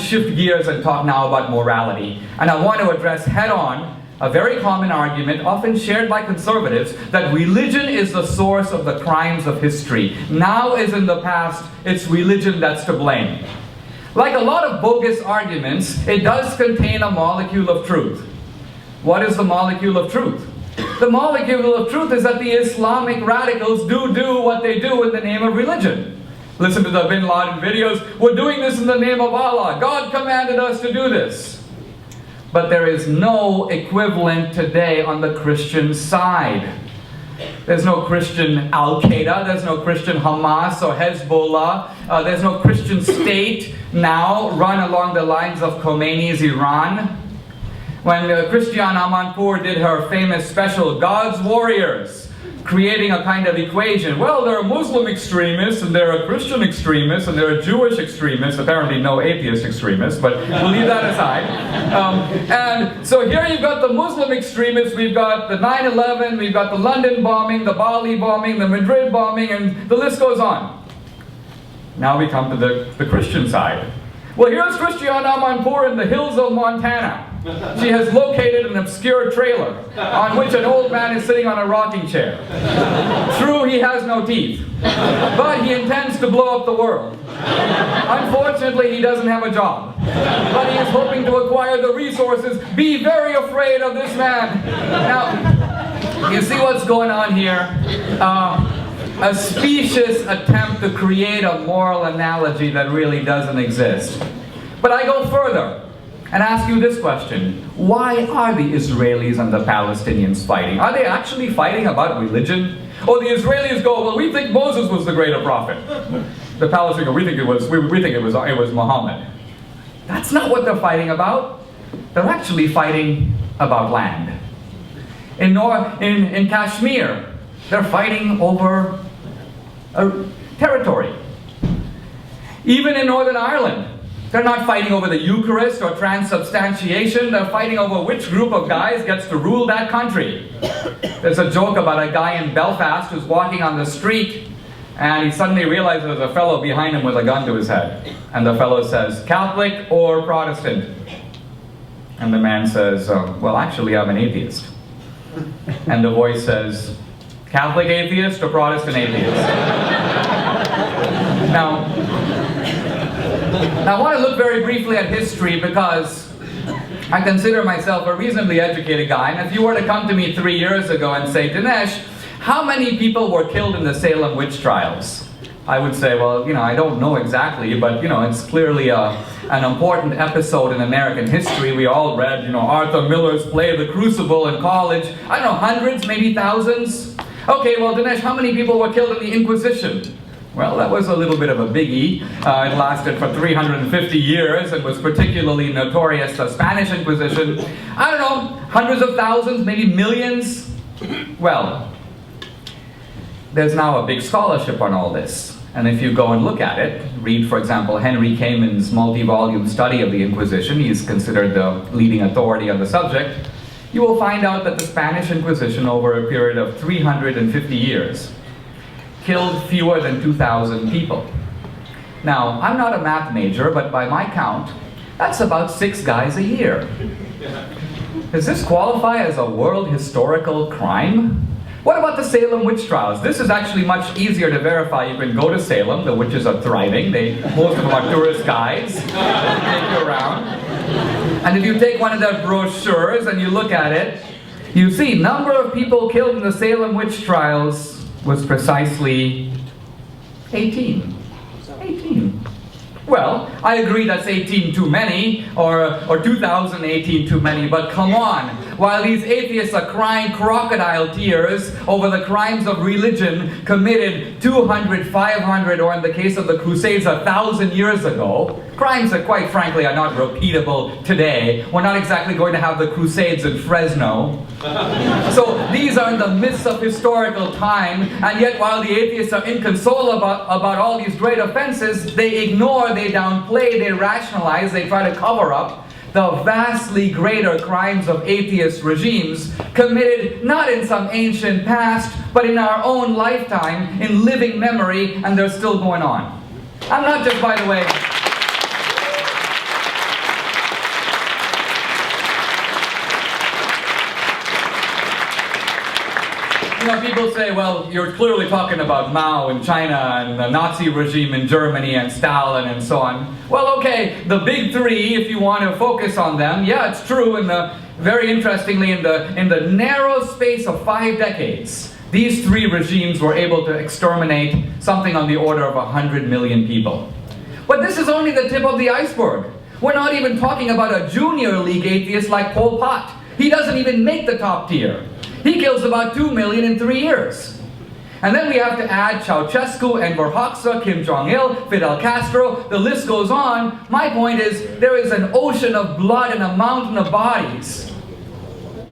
shift gears and talk now about morality. And I want to address head-on a very common argument, often shared by conservatives, that religion is the source of the crimes of history. Now as in the past, it's religion that's to blame. Like a lot of bogus arguments, it does contain a molecule of truth. What is the molecule of truth? The molecule of truth is that the Islamic radicals do what they do in the name of religion. Listen to the bin Laden videos. We're doing this in the name of Allah. God commanded us to do this. But there is no equivalent today on the Christian side. There's no Christian Al-Qaeda, there's no Christian Hamas or Hezbollah, there's no Christian state now run along the lines of Khomeini's Iran. When Christian Al-Qaeda did her famous special, God's Warriors, creating a kind of equation. Well, there are Muslim extremists, and there are Christian extremists, and there are Jewish extremists, apparently no atheist extremists, but we'll leave that aside. And so here you've got the Muslim extremists, we've got the 9/11, we've got the London bombing, the Bali bombing, the Madrid bombing, and the list goes on. Now we come to the Christian side. Well, here's Christian Al-Qaeda in the hills of Montana. She has located an obscure trailer on which an old man is sitting on a rocking chair. True, he has no teeth, but he intends to blow up the world. Unfortunately, he doesn't have a job, but he is hoping to acquire the resources. Be very afraid of this man. Now, you see what's going on here? A specious attempt to create a moral analogy that really doesn't exist. But I go further and ask you this question. Why are the Israelis and the Palestinians fighting? Are they actually fighting about religion? Or the Israelis go, well, we think Moses was the greater prophet. The Palestinians go, we think it was Muhammad. That's not what they're fighting about. They're actually fighting about land. In Kashmir, they're fighting over territory. Even in Northern Ireland, they're not fighting over the Eucharist or transubstantiation. They're fighting over which group of guys gets to rule that country. There's a joke about a guy in Belfast who's walking on the street, and he suddenly realizes there's a fellow behind him with a gun to his head. And the fellow says, Catholic or Protestant? And the man says, well, actually, I'm an atheist. And the voice says, Catholic atheist or Protestant atheist? Now, I want to look very briefly at history because I consider myself a reasonably educated guy. And if you were to come to me 3 years ago and say, Dinesh, how many people were killed in the Salem witch trials? I would say, well, I don't know exactly, but, it's clearly an important episode in American history. We all read, Arthur Miller's play, The Crucible, in college. I don't know, hundreds, maybe thousands. Okay, well, Dinesh, how many people were killed in the Inquisition? Well, that was a little bit of a biggie. It lasted for 350 years and was particularly notorious, the Spanish Inquisition. I don't know, hundreds of thousands, maybe millions? Well, there's now a big scholarship on all this. And if you go and look at it, read, for example, Henry Kamen's multi-volume study of the Inquisition, he's considered the leading authority on the subject, you will find out that the Spanish Inquisition, over a period of 350 years, killed fewer than 2,000 people. Now, I'm not a math major, but by my count, that's about 6 guys a year. Does this qualify as a world historical crime? What about the Salem witch trials? This is actually much easier to verify. You can go to Salem, the witches are thriving. Most of them are tourist guides. They take you around. And if you take one of their brochures and you look at it, you see number of people killed in the Salem witch trials was precisely 18. 18. Well, I agree that's 18 too many, or 2,018 too many, but come on. While these atheists are crying crocodile tears over the crimes of religion committed 200, 500, or in the case of the Crusades, 1,000 years ago, crimes that quite frankly are not repeatable today. We're not exactly going to have the Crusades in Fresno. So these are in the midst of historical time, and yet while the atheists are inconsolable about all these great offenses, they ignore, they downplay, they rationalize, they try to cover up the vastly greater crimes of atheist regimes committed not in some ancient past, but in our own lifetime, in living memory, and they're still going on. I'm not just, by the way, people say, well, you're clearly talking about Mao in China and the Nazi regime in Germany and Stalin and so on. Well, okay, the big three, if you want to focus on them, yeah, it's true. Very interestingly, in the narrow space of 5 decades, these 3 regimes were able to exterminate something on the order of 100 million people. But this is only the tip of the iceberg. We're not even talking about a junior league atheist like Pol Pot. He doesn't even make the top tier. He kills about 2 million in 3 years. And then we have to add Ceausescu, Enver Hoxha, Kim Jong-il, Fidel Castro, the list goes on. My point is, there is an ocean of blood and a mountain of bodies